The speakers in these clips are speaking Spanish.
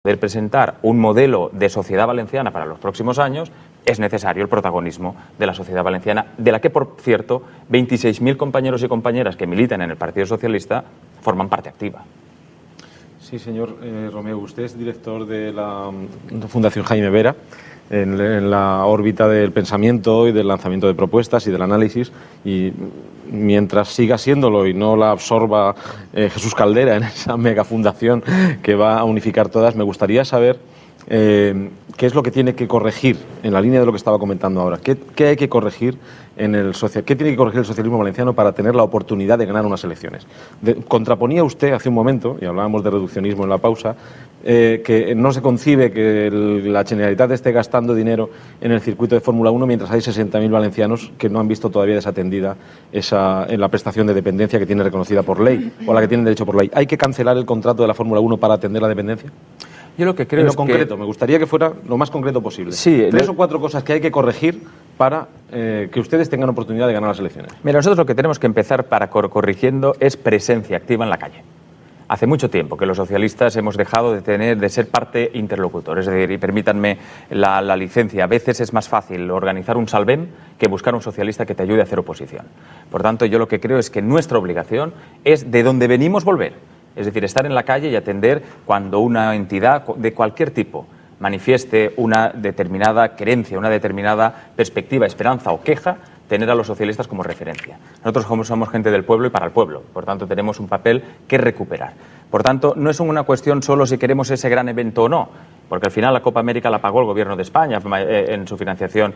poder presentar un modelo de sociedad valenciana para los próximos años, es necesario el protagonismo de la sociedad valenciana, de la que, por cierto, 26.000 compañeros y compañeras que militan en el Partido Socialista forman parte activa. Sí, señor Romeu, usted es director de la Fundación Jaime Vera, en la órbita del pensamiento y del lanzamiento de propuestas y del análisis, y mientras siga siéndolo y no la absorba Jesús Caldera en esa megafundación que va a unificar todas, me gustaría saber qué es lo que tiene que corregir en la línea de lo que estaba comentando ahora. ¿Qué hay que corregir qué tiene que corregir el socialismo valenciano para tener la oportunidad de ganar unas elecciones? Contraponía usted hace un momento, y hablábamos de reduccionismo en la pausa, que no se concibe que la Generalitat esté gastando dinero en el circuito de Fórmula 1 mientras hay 60.000 valencianos que no han visto todavía desatendida en la prestación de dependencia que tiene reconocida por ley o a la que tienen derecho por ley. ¿Hay que cancelar el contrato de la Fórmula 1 para atender la dependencia? Yo lo que creo es concreto, me gustaría que fuera lo más concreto posible. Sí, 3 o 4 cosas que hay que corregir para que ustedes tengan oportunidad de ganar las elecciones. Mira, nosotros lo que tenemos que empezar para corrigiendo es presencia activa en la calle. Hace mucho tiempo que los socialistas hemos dejado de ser parte interlocutor. Es decir, y permítanme la licencia, a veces es más fácil organizar un salvem que buscar un socialista que te ayude a hacer oposición. Por tanto, yo lo que creo es que nuestra obligación es de donde venimos volver. Es decir, estar en la calle y atender cuando una entidad de cualquier tipo manifieste una determinada creencia, una determinada perspectiva, esperanza o queja, tener a los socialistas como referencia. Nosotros somos gente del pueblo y para el pueblo, por tanto tenemos un papel que recuperar. Por tanto, no es una cuestión solo si queremos ese gran evento o no, porque al final la Copa América la pagó el Gobierno de España en su financiación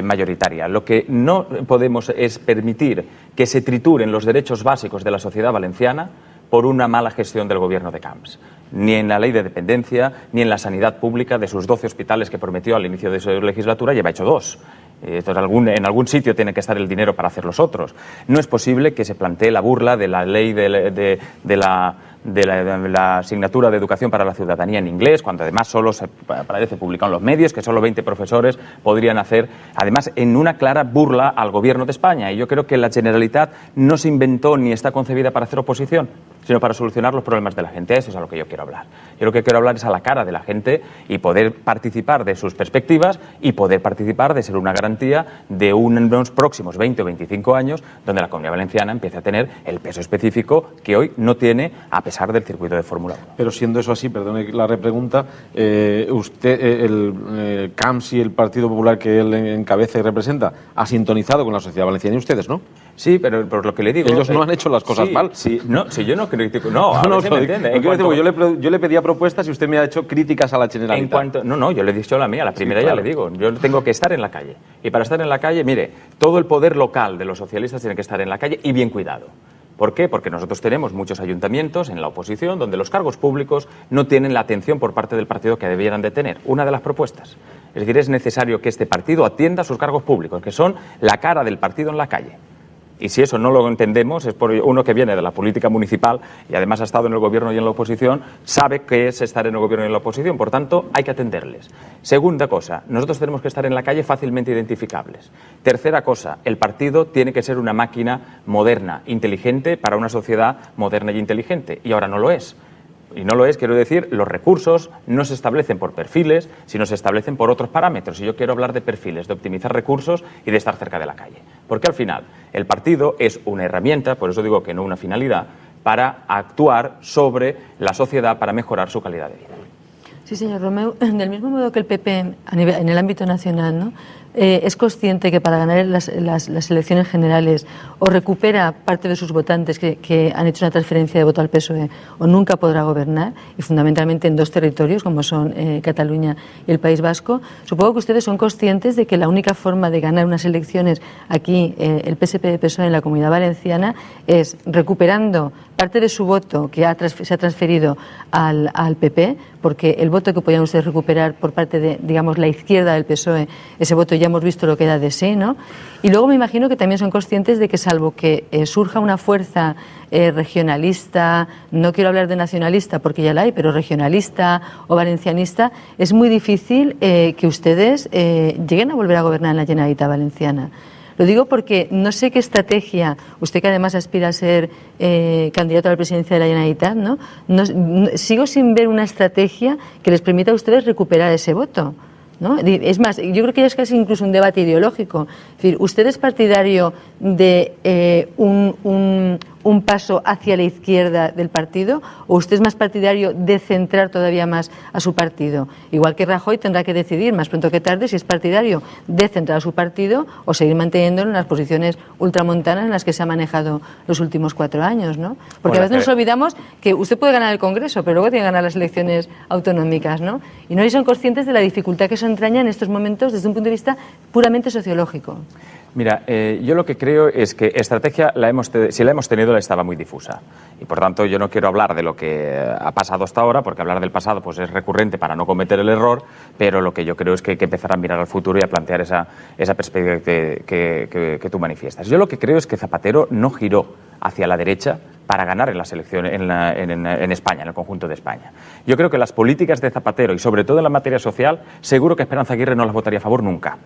mayoritaria. Lo que no podemos es permitir que se trituren los derechos básicos de la sociedad valenciana por una mala gestión del Gobierno de Camps. Ni en la ley de dependencia, ni en la sanidad pública. De sus 12 hospitales que prometió al inicio de su legislatura, lleva hecho 2. Entonces, en algún sitio tiene que estar el dinero para hacer los otros. No es posible que se plantee la burla de la ley de la asignatura de educación para la ciudadanía en inglés, cuando además solo se parece publicado en los medios que solo 20 profesores podrían hacer, además en una clara burla al Gobierno de España. Y yo creo que la Generalitat no se inventó ni está concebida para hacer oposición, sino para solucionar los problemas de la gente. Eso es a lo que yo quiero hablar. Yo lo que quiero hablar es a la cara de la gente y poder participar de sus perspectivas y poder participar de ser una garantía de unos próximos 20 o 25 años donde la Comunidad Valenciana empiece a tener el peso específico que hoy no tiene a pesar del circuito de Fórmula 1. Pero siendo eso así, perdone la repregunta, usted, el Camps y el Partido Popular que él encabeza y representa, ha sintonizado con la sociedad valenciana y ustedes, ¿no? Sí, pero por lo que le digo... Ellos no han hecho las cosas mal. Sí, no, si yo no critico... No, se me entiende. Yo le pedía propuestas y usted me ha hecho críticas a la Generalitat. No, yo le he dicho la mía, la primera ya le digo. Yo tengo que estar en la calle. Y para estar en la calle, mire, todo el poder local de los socialistas tiene que estar en la calle y bien cuidado. ¿Por qué? Porque nosotros tenemos muchos ayuntamientos en la oposición donde los cargos públicos no tienen la atención por parte del partido que debieran de tener. Una de las propuestas. Es decir, es necesario que este partido atienda a sus cargos públicos, que son la cara del partido en la calle. Y si eso no lo entendemos, es por uno que viene de la política municipal y además ha estado en el gobierno y en la oposición, sabe qué es estar en el gobierno y en la oposición. Por tanto, hay que atenderles. Segunda cosa, nosotros tenemos que estar en la calle fácilmente identificables. Tercera cosa, el partido tiene que ser una máquina moderna, inteligente para una sociedad moderna y inteligente. Y ahora no lo es. Y no lo es, quiero decir, los recursos no se establecen por perfiles, sino se establecen por otros parámetros. Y yo quiero hablar de perfiles, de optimizar recursos y de estar cerca de la calle. Porque al final, el partido es una herramienta, por eso digo que no una finalidad, para actuar sobre la sociedad para mejorar su calidad de vida. Sí, señor Romeu, del mismo modo que el PP en el ámbito nacional, ¿no? Es consciente que para ganar las elecciones generales o recupera parte de sus votantes que han hecho una transferencia de voto al PSOE o nunca podrá gobernar, y fundamentalmente en 2 territorios como son Cataluña y el País Vasco. Supongo que ustedes son conscientes de que la única forma de ganar unas elecciones aquí, el PSPV-PSOE en la Comunidad Valenciana, es recuperando parte de su voto que se ha transferido al PP, porque el voto que podían ustedes recuperar por parte de, digamos, la izquierda del PSOE, ese voto ya hemos visto lo que da de sí, ¿no? Y luego me imagino que también son conscientes de que salvo que surja una fuerza regionalista, no quiero hablar de nacionalista porque ya la hay, pero regionalista o valencianista, es muy difícil que ustedes lleguen a volver a gobernar en la Generalitat Valenciana. Lo digo porque no sé qué estrategia, usted que además aspira a ser candidato a la presidencia de la Generalitat, ¿no? Sigo sin ver una estrategia que les permita a ustedes recuperar ese voto, ¿no? Es más, yo creo que ya es casi incluso un debate ideológico. Es decir, ¿usted es partidario de un paso hacia la izquierda del partido o usted es más partidario de centrar todavía más a su partido? Igual que Rajoy tendrá que decidir más pronto que tarde si es partidario de centrar a su partido o seguir manteniéndolo en las posiciones ultramontanas en las que se ha manejado los últimos 4 años, ¿no? Porque a veces nos olvidamos que usted puede ganar el Congreso, pero luego tiene que ganar las elecciones autonómicas, ¿no? Y no son conscientes de la dificultad que eso entraña en estos momentos desde un punto de vista puramente sociológico. Mira, yo lo que creo es que estrategia, si la hemos tenido, la estaba muy difusa. Y por tanto, yo no quiero hablar de lo que ha pasado hasta ahora, porque hablar del pasado pues es recurrente para no cometer el error, pero lo que yo creo es que hay que empezar a mirar al futuro y a plantear esa perspectiva que tú manifiestas. Yo lo que creo es que Zapatero no giró hacia la derecha para ganar en las elecciones en España, en el conjunto de España. Yo creo que las políticas de Zapatero, y sobre todo en la materia social, seguro que Esperanza Aguirre no las votaría a favor nunca.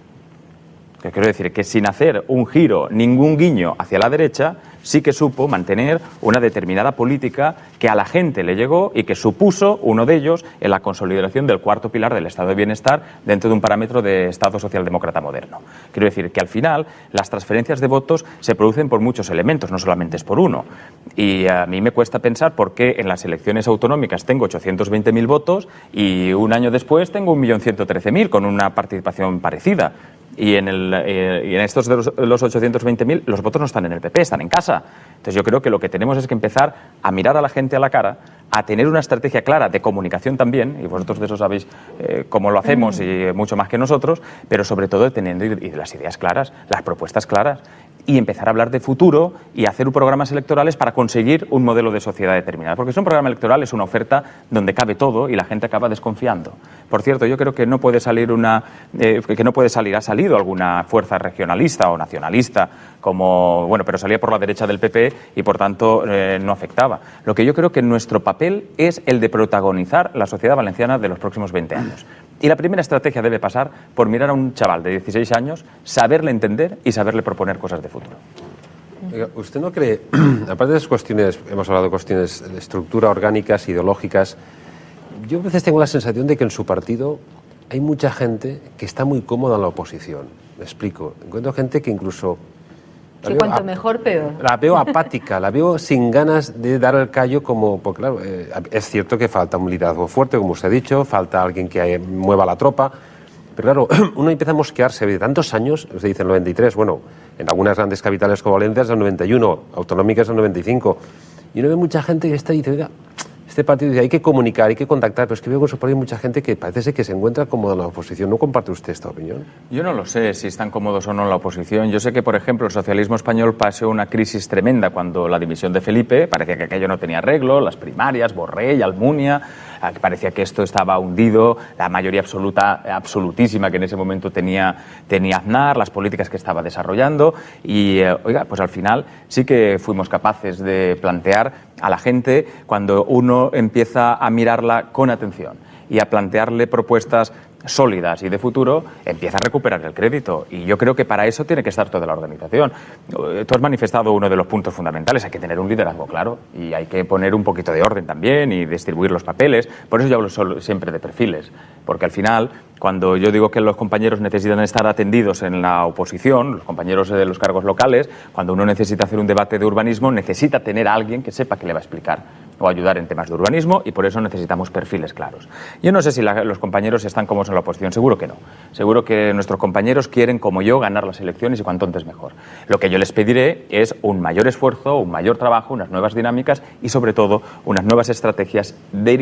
Quiero decir que sin hacer un giro, ningún guiño hacia la derecha, sí que supo mantener una determinada política que a la gente le llegó y que supuso uno de ellos en la consolidación del cuarto pilar del Estado de Bienestar dentro de un parámetro de Estado socialdemócrata moderno. Quiero decir que al final las transferencias de votos se producen por muchos elementos, no solamente es por uno. Y a mí me cuesta pensar por qué en las elecciones autonómicas tengo 820.000 votos y un año después tengo 1.113.000 con una participación parecida. Y en estos de los 820.000 los votos no están en el PP, están en casa. Entonces yo creo que lo que tenemos es que empezar a mirar a la gente a la cara, a tener una estrategia clara de comunicación también, y vosotros de eso sabéis cómo lo hacemos y mucho más que nosotros, pero sobre todo teniendo las ideas claras, las propuestas claras, y empezar a hablar de futuro y hacer programas electorales para conseguir un modelo de sociedad determinado. Porque si un programa electoral es una oferta donde cabe todo y la gente acaba desconfiando. Por cierto, yo creo que no puede salir ha salido alguna fuerza regionalista o nacionalista pero salía por la derecha del PP y por tanto no afectaba. Lo que yo creo que nuestro papel es el de protagonizar la sociedad valenciana de los próximos 20 años. Y la primera estrategia debe pasar por mirar a un chaval de 16 años, saberle entender y saberle proponer cosas de futuro. Oiga, ¿usted no cree, aparte de esas cuestiones, hemos hablado de cuestiones de estructura, orgánicas, ideológicas, yo a veces tengo la sensación de que en su partido hay mucha gente que está muy cómoda en la oposición? Me explico. Encuentro gente que incluso... Que cuanto mejor, peor. La veo apática, la veo sin ganas de dar el callo porque claro, es cierto que falta un liderazgo fuerte, como usted ha dicho, falta alguien que mueva la tropa, pero claro, uno empieza a mosquearse de tantos años, usted dice el 93, bueno, en algunas grandes capitales como Valencia es el 91, autonómicas el 95, y uno ve mucha gente que está y dice, oiga, este partido dice, hay que comunicar, hay que contactar, pero es que veo que en su partido hay mucha gente que parece ser que se encuentra cómoda en la oposición. ¿No comparte usted esta opinión? Yo no lo sé si están cómodos o no en la oposición. Yo sé que, por ejemplo, el socialismo español pasó una crisis tremenda cuando la dimisión de Felipe, parecía que aquello no tenía arreglo, las primarias, Borrell, Almunia, parecía que esto estaba hundido, la mayoría absolutísima que en ese momento tenía Aznar, las políticas que estaba desarrollando y, pues al final sí que fuimos capaces de plantear a la gente cuando uno empieza a mirarla con atención y a plantearle propuestas sólidas y de futuro, empieza a recuperar el crédito. Y yo creo que para eso tiene que estar toda la organización. Tú has manifestado uno de los puntos fundamentales, hay que tener un liderazgo claro y hay que poner un poquito de orden también y distribuir los papeles. Por eso yo hablo siempre de perfiles, porque al final, cuando yo digo que los compañeros necesitan estar atendidos en la oposición, los compañeros de los cargos locales, cuando uno necesita hacer un debate de urbanismo, necesita tener a alguien que sepa que le va a explicar o ayudar en temas de urbanismo y por eso necesitamos perfiles claros. Yo no sé si los compañeros están cómodos en la oposición, seguro que no. Seguro que nuestros compañeros quieren, como yo, ganar las elecciones y cuanto antes mejor. Lo que yo les pediré es un mayor esfuerzo, un mayor trabajo, unas nuevas dinámicas y sobre todo unas nuevas estrategias de